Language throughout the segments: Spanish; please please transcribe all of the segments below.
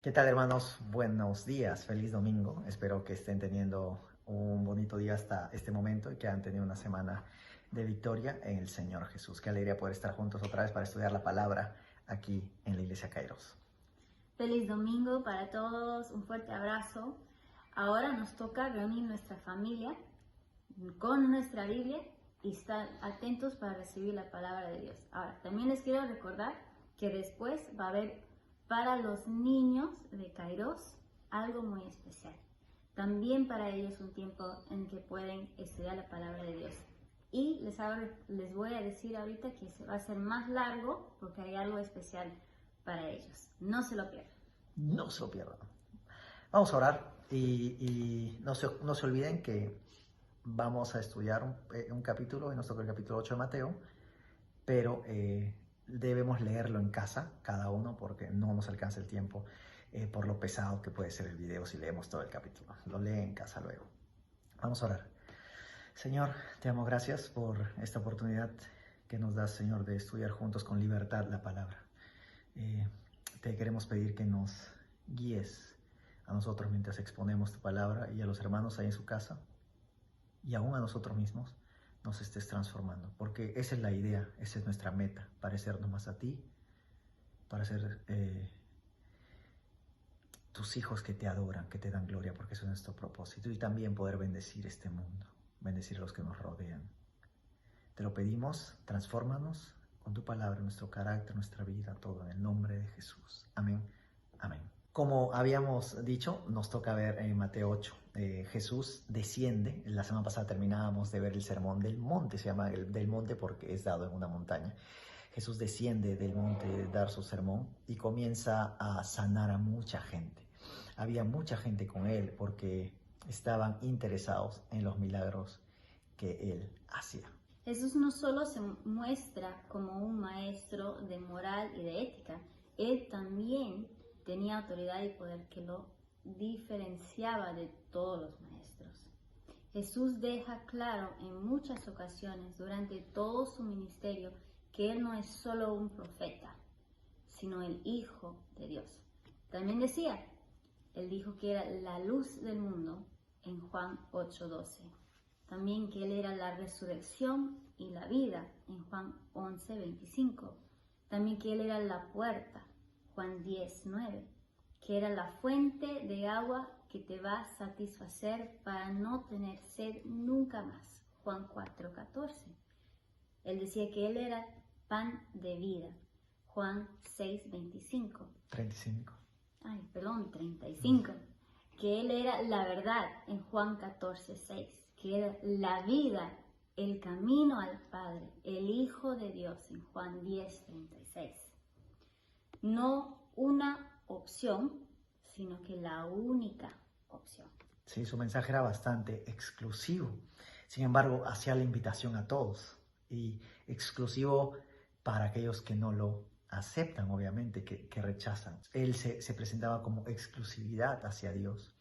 ¿Qué tal, hermanos? Buenos días, feliz domingo. Espero que estén teniendo un bonito día hasta este momento y que han tenido una semana de victoria en el Señor Jesús. Qué alegría poder estar juntos otra vez para estudiar la palabra aquí en la Iglesia Kairos. Feliz domingo para todos, un fuerte abrazo. Ahora nos toca reunir nuestra familia con nuestra Biblia y estar atentos para recibir la palabra de Dios. Ahora, también les quiero recordar que después va a haber para los niños de Kairos algo muy especial. También para ellos un tiempo en que pueden estudiar la palabra de Dios. Y les voy a decir ahorita que se va a hacer más largo porque hay algo especial para ellos. No se lo pierdan. No se lo pierdan. Vamos a orar y no se olviden que vamos a estudiar un capítulo, y nos toca el capítulo 8 de Mateo, pero debemos leerlo en casa, cada uno, porque no nos alcanza el tiempo por lo pesado que puede ser el video si leemos todo el capítulo. Lo lee en casa luego. Vamos a orar. Señor, te damos gracias por esta oportunidad que nos das, Señor, de estudiar juntos con libertad la palabra. Te queremos pedir que nos guíes a nosotros mientras exponemos tu palabra y a los hermanos ahí en su casa y aún a nosotros mismos nos estés transformando, porque esa es la idea, esa es nuestra meta, parecernos más a ti, para ser tus hijos que te adoran, que te dan gloria, porque eso es nuestro propósito, y también poder bendecir este mundo, bendecir a los que nos rodean. Te lo pedimos, transfórmanos con tu palabra, nuestro carácter, nuestra vida, todo en el nombre de Jesús. Amén, amén. Como habíamos dicho, nos toca ver en Mateo 8. Jesús desciende. La semana pasada terminábamos de ver el sermón del monte. Se llama el del monte porque es dado en una montaña. Jesús desciende del monte de dar su sermón y comienza a sanar a mucha gente. Había mucha gente con él porque estaban interesados en los milagros que él hacía. Jesús no solo se muestra como un maestro de moral y de ética, él también tenía autoridad y poder que lo diferenciaba de todos los maestros. Jesús deja claro en muchas ocasiones durante todo su ministerio que él no es solo un profeta, sino el Hijo de Dios. También decía, él dijo que era la luz del mundo en Juan 8:12. También que él era la resurrección y la vida en Juan 11:25. También que él era la puerta, Juan 10:9. Que era la fuente de agua que te va a satisfacer para no tener sed nunca más, Juan 4:14. Él decía que él era pan de vida, Juan 6:25. 35. 35. Que él era la verdad en Juan 14:6. Que era la vida, el camino al Padre, el Hijo de Dios en Juan 10:36. No una opción, sino que la única opción. Sí, su mensaje era bastante exclusivo. Sin embargo, hacía la invitación a todos y exclusivo para aquellos que no lo aceptan, obviamente, que rechazan. Él se presentaba como exclusividad hacia Dios.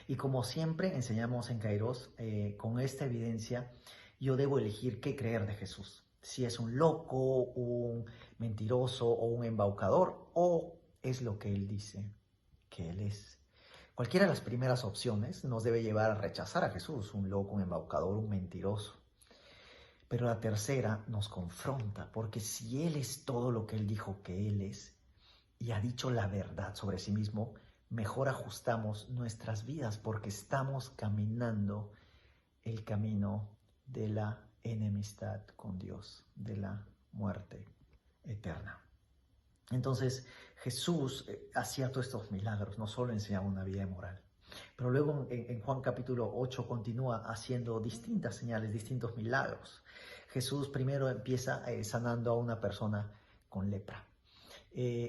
Y como siempre enseñamos en Kairos, con esta evidencia, yo debo elegir qué creer de Jesús. Si es un loco, un mentiroso o un embaucador, o es lo que Él dice que Él es. Cualquiera de las primeras opciones nos debe llevar a rechazar a Jesús, un loco, un embaucador, un mentiroso. Pero la tercera nos confronta, porque si Él es todo lo que Él dijo que Él es y ha dicho la verdad sobre sí mismo, mejor ajustamos nuestras vidas porque estamos caminando el camino de la enemistad con Dios, de la muerte eterna. Entonces Jesús hacía todos estos milagros, no solo enseñaba una vida moral, pero luego en Juan capítulo 8 continúa haciendo distintas señales, distintos milagros. Jesús primero empieza sanando a una persona con lepra.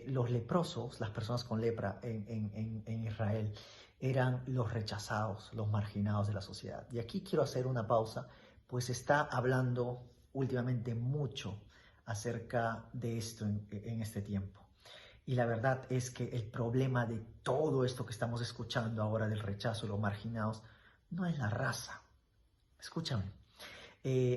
Los leprosos, las personas con lepra en Israel, eran los rechazados, los marginados de la sociedad. Y aquí quiero hacer una pausa, pues está hablando últimamente mucho acerca de esto en este tiempo. Y la verdad es que el problema de todo esto que estamos escuchando ahora del rechazo de los marginados no es la raza. Escúchame,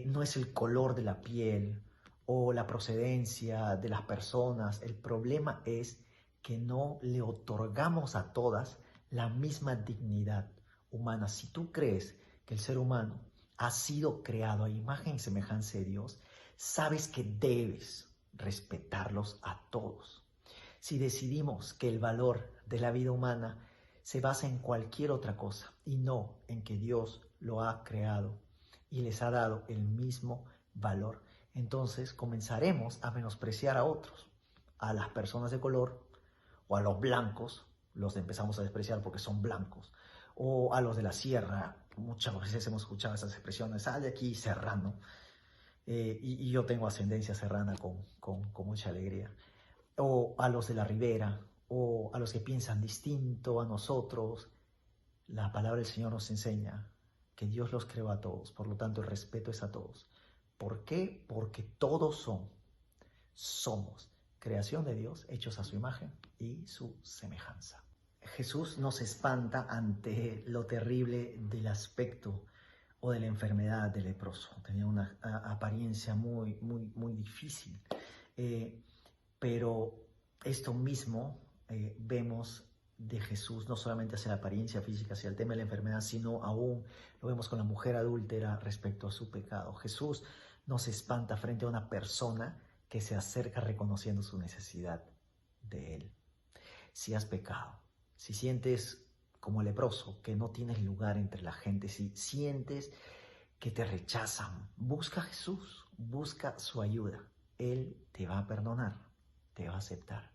no es el color de la piel o la procedencia de las personas. El problema es que no le otorgamos a todas la misma dignidad humana. Si tú crees que el ser humano ha sido creado a imagen y semejanza de Dios, sabes que debes respetarlos a todos. Si decidimos que el valor de la vida humana se basa en cualquier otra cosa y no en que Dios lo ha creado y les ha dado el mismo valor, entonces comenzaremos a menospreciar a otros, a las personas de color o a los blancos, los empezamos a despreciar porque son blancos, o a los de la sierra. Muchas veces hemos escuchado esas expresiones, de aquí serrano, y yo tengo ascendencia serrana con mucha alegría, o a los de la ribera, o a los que piensan distinto a nosotros. La palabra del Señor nos enseña que Dios los creó a todos, por lo tanto el respeto es a todos. ¿Por qué? Porque todos somos creación de Dios, hechos a su imagen y su semejanza. Jesús nos espanta ante lo terrible del aspecto o de la enfermedad del leproso. Tenía una apariencia muy difícil. Pero esto mismo vemos de Jesús, no solamente hacia la apariencia física, hacia el tema de la enfermedad, sino aún lo vemos con la mujer adúltera respecto a su pecado. Jesús nos espanta frente a una persona que se acerca reconociendo su necesidad de Él. Si has pecado, si sientes como leproso que no tienes lugar entre la gente, si sientes que te rechazan, busca a Jesús, busca su ayuda. Él te va a perdonar, te va a aceptar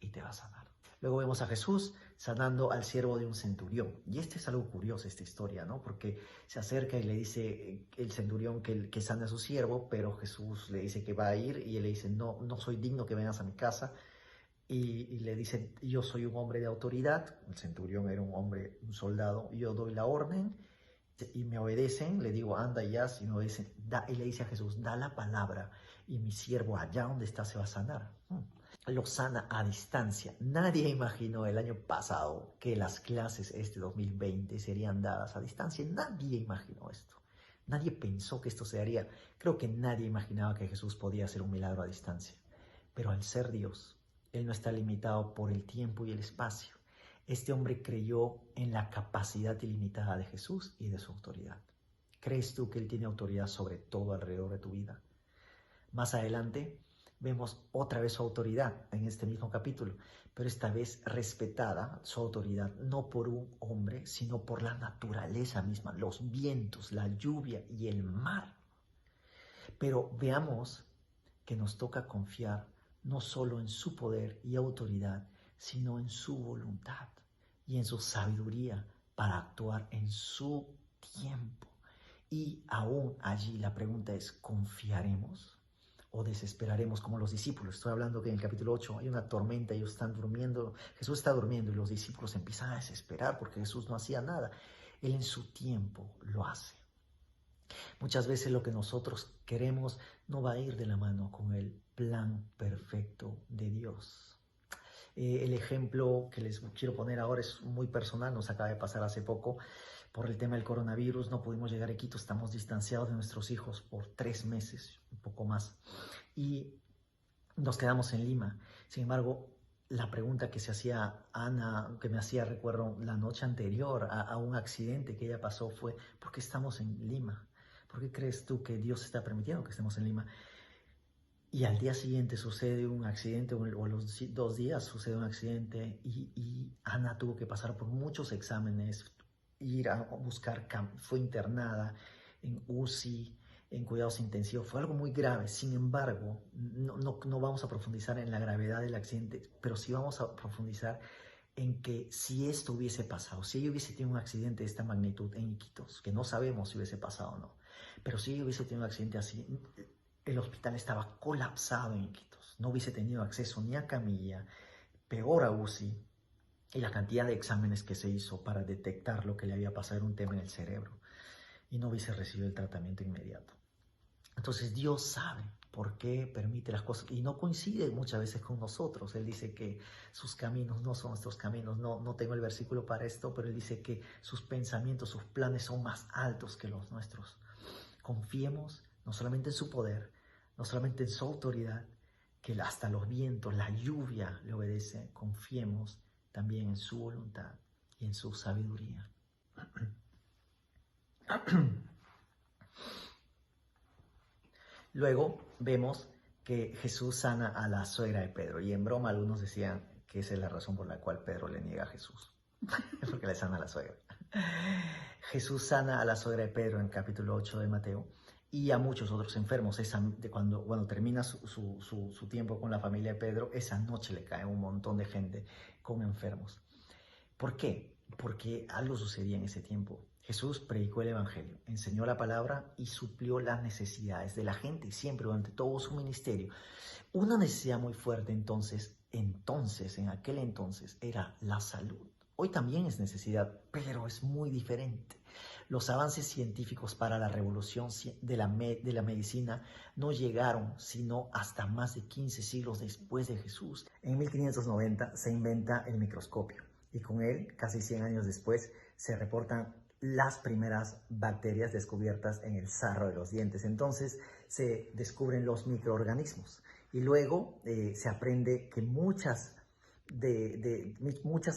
y te va a sanar. Luego vemos a Jesús sanando al siervo de un centurión. Y es algo curioso esta historia, ¿no? Porque se acerca y le dice el centurión que sana a su siervo, pero Jesús le dice que va a ir y él le dice, no soy digno que vengas a mi casa. Y le dice, yo soy un hombre de autoridad. El centurión era un soldado. Yo doy la orden y me obedecen. Le digo, anda ya, si me obedecen. Y le dice a Jesús, da la palabra y mi siervo allá donde está se va a sanar. Lo sana a distancia. Nadie imaginó el año pasado que las clases 2020 serían dadas a distancia. Nadie imaginó esto. Nadie pensó que esto se haría. Creo que nadie imaginaba que Jesús podía hacer un milagro a distancia. Pero al ser Dios, Él no está limitado por el tiempo y el espacio. Este hombre creyó en la capacidad ilimitada de Jesús y de su autoridad. ¿Crees tú que Él tiene autoridad sobre todo alrededor de tu vida? Más adelante vemos otra vez su autoridad en este mismo capítulo, pero esta vez respetada su autoridad no por un hombre, sino por la naturaleza misma, los vientos, la lluvia y el mar. Pero veamos que nos toca confiar no solo en su poder y autoridad, sino en su voluntad y en su sabiduría para actuar en su tiempo. Y aún allí la pregunta es, ¿confiaremos o desesperaremos como los discípulos? Estoy hablando que en el capítulo 8 hay una tormenta, ellos están durmiendo, Jesús está durmiendo y los discípulos empiezan a desesperar porque Jesús no hacía nada. Él en su tiempo lo hace. Muchas veces lo que nosotros queremos no va a ir de la mano con el plan perfecto de Dios. El ejemplo que les quiero poner ahora es muy personal, nos acaba de pasar hace poco. Por el tema del coronavirus no pudimos llegar a Quito, estamos distanciados de nuestros hijos por 3 meses, un poco más, y nos quedamos en Lima. Sin embargo, la pregunta que se hacía Ana, que me hacía, recuerdo, la noche anterior a un accidente que ella pasó fue, ¿por qué estamos en Lima? ¿Por qué crees tú que Dios está permitiendo que estemos en Lima? Y al día siguiente sucede un accidente, o a los 2 días sucede un accidente, y Ana tuvo que pasar por muchos exámenes, ir a buscar, fue internada en UCI, en cuidados intensivos, fue algo muy grave. Sin embargo, no vamos a profundizar en la gravedad del accidente, pero sí vamos a profundizar en que si esto hubiese pasado, si ella hubiese tenido un accidente de esta magnitud en Iquitos, que no sabemos si hubiese pasado o no, pero si ella hubiese tenido un accidente así, el hospital estaba colapsado en Iquitos, no hubiese tenido acceso ni a camilla, peor a UCI, y la cantidad de exámenes que se hizo para detectar lo que le había pasado era un tema en el cerebro, y no hubiese recibido el tratamiento inmediato. Entonces Dios sabe por qué permite las cosas y no coincide muchas veces con nosotros. Él dice que sus caminos no son nuestros caminos. No tengo el versículo para esto, pero él dice que sus pensamientos, sus planes son más altos que los nuestros. Confiemos no solamente en su poder, no solamente en su autoridad, que hasta los vientos, la lluvia le obedece, confiemos también en su voluntad y en su sabiduría. Luego vemos que Jesús sana a la suegra de Pedro, y en broma algunos decían que esa es la razón por la cual Pedro le niega a Jesús, porque le sana a la suegra. Jesús sana a la suegra de Pedro en el capítulo 8 de Mateo, y a muchos otros enfermos. Cuando termina su tiempo con la familia de Pedro, esa noche le cae un montón de gente con enfermos. ¿Por qué? Porque algo sucedía en ese tiempo. Jesús predicó el Evangelio, enseñó la palabra y suplió las necesidades de la gente siempre durante todo su ministerio. Una necesidad muy fuerte en aquel entonces, era la salud. Hoy también es necesidad, pero es muy diferente. Los avances científicos para la revolución de la medicina no llegaron sino hasta más de 15 siglos después de Jesús. En 1590 se inventa el microscopio, y con él, casi 100 años después, se reportan las primeras bacterias descubiertas en el sarro de los dientes. Entonces se descubren los microorganismos, y luego se aprende que muchas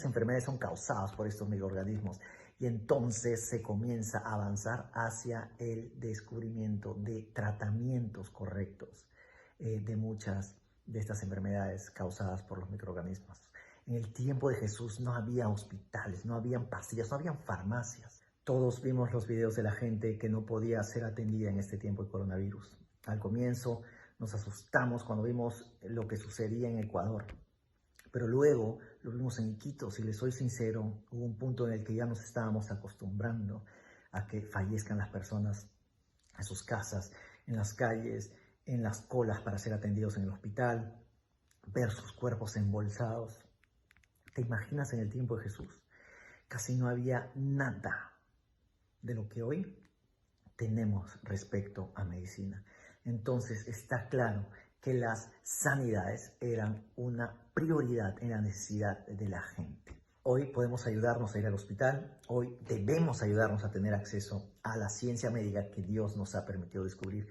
enfermedades son causadas por estos microorganismos, y entonces se comienza a avanzar hacia el descubrimiento de tratamientos correctos de muchas de estas enfermedades causadas por los microorganismos. En el tiempo de Jesús no había hospitales, no habían pastillas, no habían farmacias. Todos vimos los videos de la gente que no podía ser atendida en este tiempo de coronavirus. Al comienzo nos asustamos cuando vimos lo que sucedía en Ecuador, pero luego lo vimos en Iquitos, y les soy sincero, hubo un punto en el que ya nos estábamos acostumbrando a que fallezcan las personas en sus casas, en las calles, en las colas para ser atendidos en el hospital, ver sus cuerpos embolsados. ¿Te imaginas en el tiempo de Jesús? Casi no había nada de lo que hoy tenemos respecto a medicina. Entonces está claro que las sanidades eran una prioridad en la necesidad de la gente. Hoy podemos ayudarnos a ir al hospital, hoy debemos ayudarnos a tener acceso a la ciencia médica que Dios nos ha permitido descubrir.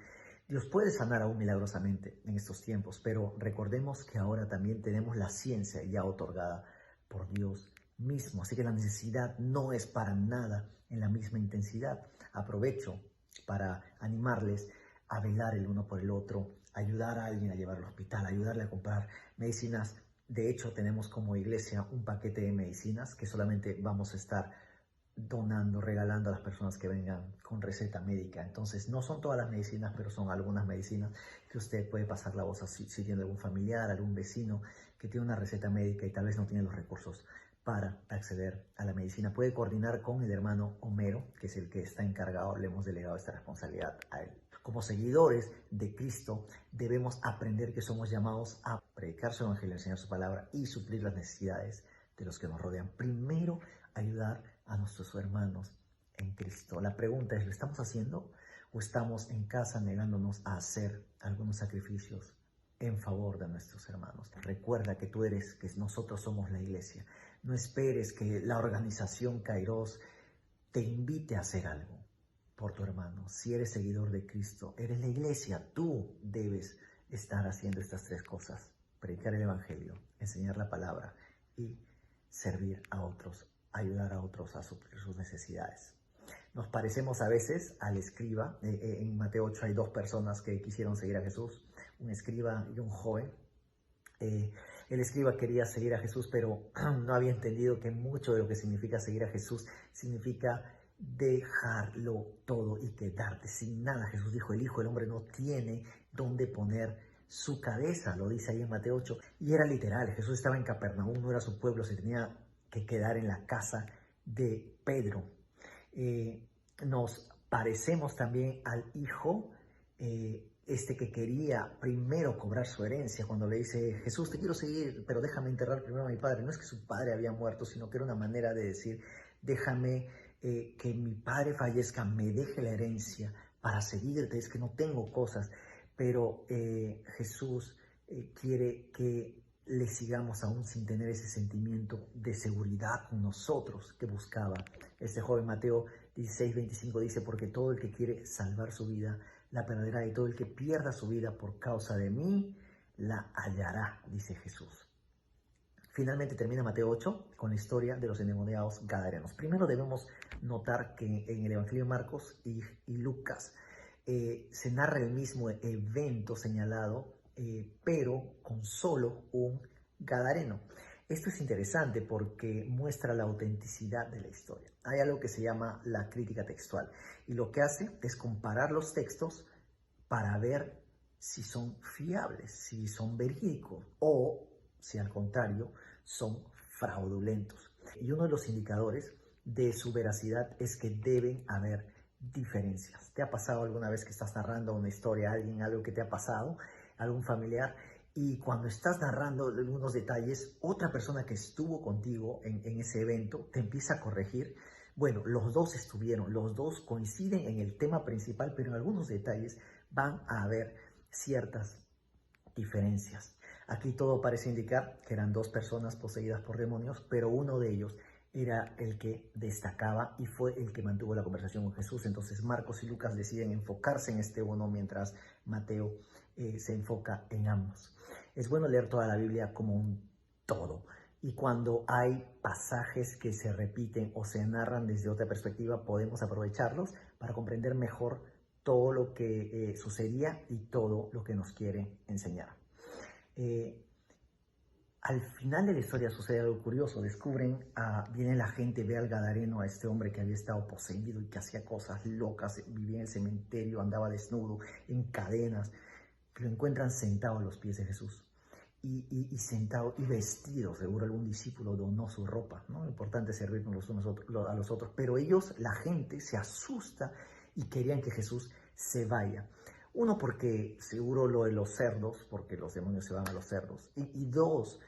Dios puede sanar aún milagrosamente en estos tiempos, pero recordemos que ahora también tenemos la ciencia ya otorgada por Dios mismo, así que la necesidad no es para nada en la misma intensidad. Aprovecho para animarles a velar el uno por el otro, ayudar a alguien a llevar al hospital, ayudarle a comprar medicinas. De hecho, tenemos como iglesia un paquete de medicinas que solamente vamos a estar donando, regalando a las personas que vengan con receta médica. Entonces, no son todas las medicinas, pero son algunas medicinas que usted puede pasar la voz si tiene algún familiar, algún vecino que tiene una receta médica y tal vez no tiene los recursos para acceder a la medicina. Puede coordinar con el hermano Homero, que es el que está encargado, le hemos delegado esta responsabilidad a él. Como seguidores de Cristo, debemos aprender que somos llamados a predicar su evangelio, enseñar su palabra y suplir las necesidades de los que nos rodean. Primero, ayudar a nuestros hermanos en Cristo. La pregunta es, ¿lo estamos haciendo o estamos en casa negándonos a hacer algunos sacrificios en favor de nuestros hermanos? Recuerda que nosotros somos la iglesia. No esperes que la organización Kairos te invite a hacer algo por tu hermano. Si eres seguidor de Cristo, eres la iglesia, tú debes estar haciendo estas tres cosas: predicar el evangelio, enseñar la palabra y servir a otros, ayudar a otros a suplir sus necesidades. Nos parecemos a veces al escriba. En Mateo 8 hay dos personas que quisieron seguir a Jesús, un escriba y un joven. El escriba quería seguir a Jesús, pero no había entendido que mucho de lo que significa seguir a Jesús significa dejarlo todo y quedarte sin nada. Jesús dijo, el Hijo del Hombre no tiene dónde poner su cabeza, lo dice ahí en Mateo 8, y era literal. Jesús estaba en Capernaum, no era su pueblo, se tenía que quedar en la casa de Pedro. Nos parecemos también al hijo que quería primero cobrar su herencia, cuando le dice, Jesús, te quiero seguir, pero déjame enterrar primero a mi padre. No es que su padre había muerto, sino que era una manera de decir, déjame que mi padre fallezca, me deje la herencia para seguirte. Es que no tengo cosas, pero Jesús quiere que le sigamos aún sin tener ese sentimiento de seguridad con nosotros que buscaba este joven. Mateo 16:25 dice, porque todo el que quiere salvar su vida la perderá, y todo el que pierda su vida por causa de mí la hallará, dice Jesús. Finalmente termina Mateo 8 con la historia de los endemoniados gadarenos. Primero debemos notar que en el Evangelio de Marcos y Lucas se narra el mismo evento señalado, pero con solo un gadareno. Esto es interesante porque muestra la autenticidad de la historia. Hay algo que se llama la crítica textual y lo que hace es comparar los textos para ver si son fiables, si son verídicos o, si al contrario, son fraudulentos. Y uno de los indicadores de su veracidad es que deben haber diferencias. ¿Te ha pasado alguna vez que estás narrando una historia a alguien, algo que te ha pasado, algún familiar, y cuando estás narrando algunos detalles, otra persona que estuvo contigo en ese evento te empieza a corregir? Bueno, los dos estuvieron, los dos coinciden en el tema principal, pero en algunos detalles van a haber ciertas diferencias. Aquí todo parece indicar que eran dos personas poseídas por demonios, pero uno de ellos era el que destacaba y fue el que mantuvo la conversación con Jesús. Entonces Marcos y Lucas deciden enfocarse en este uno, mientras Mateo se enfoca en ambos. Es bueno leer toda la Biblia como un todo, y cuando hay pasajes que se repiten o se narran desde otra perspectiva, podemos aprovecharlos para comprender mejor todo lo que sucedía y todo lo que nos quiere enseñar. Al final de la historia sucede algo curioso. Viene la gente, ve al gadareno, a este hombre que había estado poseído y que hacía cosas locas, vivía en el cementerio, andaba desnudo, en cadenas. Lo encuentran sentado a los pies de Jesús y sentado y vestido. Seguro algún discípulo donó su ropa, ¿no? Importante servirnos los unos a los otros. Pero la gente se asusta y querían que Jesús se vaya. Uno, porque seguro lo de los cerdos, porque los demonios se van a los cerdos. Y dos,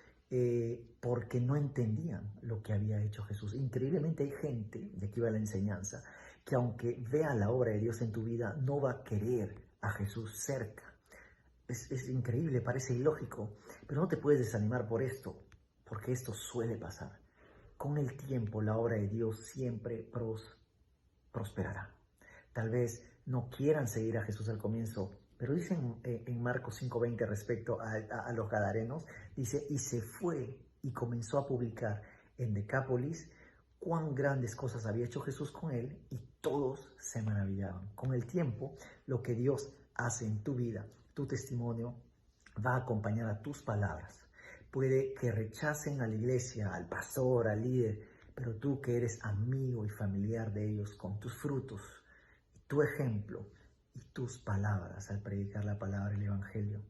porque no entendían lo que había hecho Jesús. Increíblemente hay gente, de aquí va la enseñanza, que aunque vea la obra de Dios en tu vida, no va a querer a Jesús cerca. Es increíble, parece ilógico, pero no te puedes desanimar por esto, porque esto suele pasar. Con el tiempo, la obra de Dios siempre prosperará. Tal vez no quieran seguir a Jesús al comienzo, pero dicen en Marcos 5:20 respecto a los gadarenos, dice, y se fue y comenzó a publicar en Decápolis cuán grandes cosas había hecho Jesús con él, y todos se maravillaban. Con el tiempo, lo que Dios hace en tu vida, tu testimonio, va a acompañar a tus palabras. Puede que rechacen a la iglesia, al pastor, al líder, pero tú, que eres amigo y familiar de ellos, con tus frutos, tu ejemplo y tus palabras al predicar la palabra del Evangelio,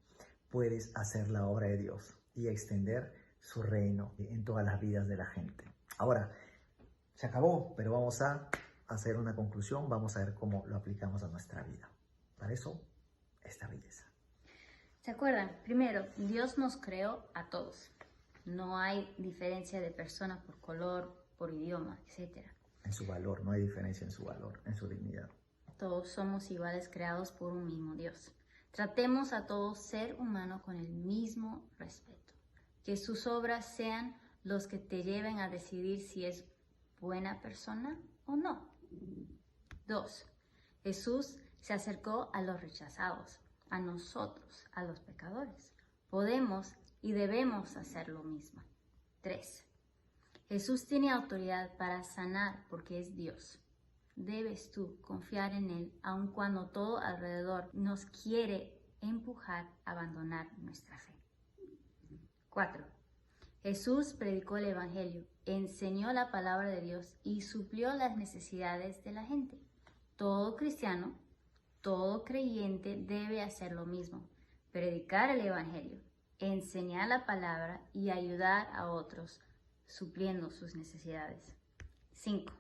puedes hacer la obra de Dios y extender su reino en todas las vidas de la gente. Ahora, se acabó, pero vamos a hacer una conclusión, vamos a ver cómo lo aplicamos a nuestra vida. Para eso, esta belleza. ¿Se acuerdan? Primero, Dios nos creó a todos. No hay diferencia de persona por color, por idioma, etc. En su valor, no hay diferencia en su valor, en su dignidad. Todos somos iguales, creados por un mismo Dios. Tratemos a todo ser humano con el mismo respeto. Que sus obras sean los que te lleven a decidir si es buena persona o no. 2. Jesús se acercó a los rechazados, a nosotros, a los pecadores. Podemos y debemos hacer lo mismo. 3. Jesús tiene autoridad para sanar porque es Dios. Debes tú confiar en Él, aun cuando todo alrededor nos quiere empujar a abandonar nuestra fe. 4. Jesús predicó el Evangelio, enseñó la palabra de Dios y suplió las necesidades de la gente. Todo cristiano, todo creyente debe hacer lo mismo: predicar el Evangelio, enseñar la palabra y ayudar a otros, supliendo sus necesidades. 5.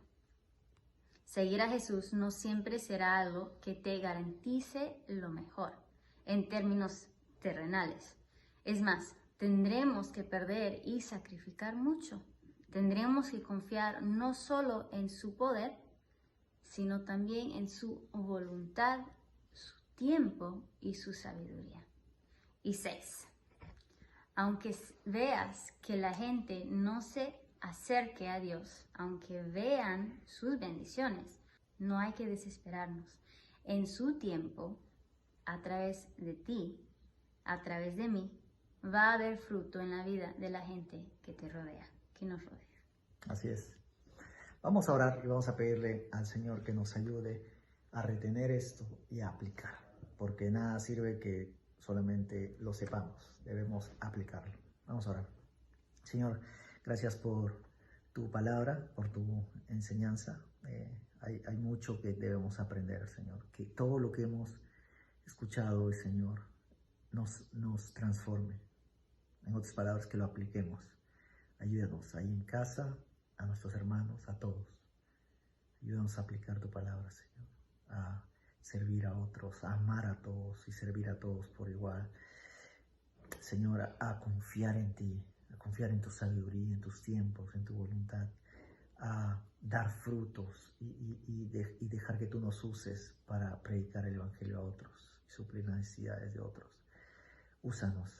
Seguir a Jesús no siempre será algo que te garantice lo mejor en términos terrenales. Es más, tendremos que perder y sacrificar mucho. Tendremos que confiar no solo en su poder, sino también en su voluntad, su tiempo y su sabiduría. Y 6. Aunque veas que la gente no se acerque a Dios, aunque vean sus bendiciones, no hay que desesperarnos. En su tiempo, a través de ti, a través de mí, va a haber fruto en la vida de la gente que te rodea, que nos rodea. Así es. Vamos a orar y vamos a pedirle al Señor que nos ayude a retener esto y a aplicar, porque nada sirve que solamente lo sepamos, debemos aplicarlo. Vamos a orar. Señor, gracias por tu palabra, por tu enseñanza. Hay mucho que debemos aprender, Señor, que todo lo que hemos escuchado hoy, Señor, nos transforme. En otras palabras, que lo apliquemos. Ayúdanos ahí en casa, a nuestros hermanos, a todos. Ayúdanos a aplicar tu palabra, Señor, a servir a otros, a amar a todos y servir a todos por igual. Señor, a confiar en ti, a confiar en tu sabiduría, en tus tiempos, en tu voluntad, a dar frutos y dejar que tú nos uses para predicar el Evangelio a otros y suplir las necesidades de otros. Úsanos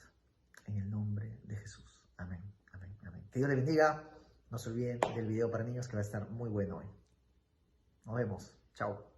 en el nombre de Jesús. Amén, amén, amén. Que Dios le bendiga. No se olviden del video para niños que va a estar muy bueno hoy. Nos vemos. Chao.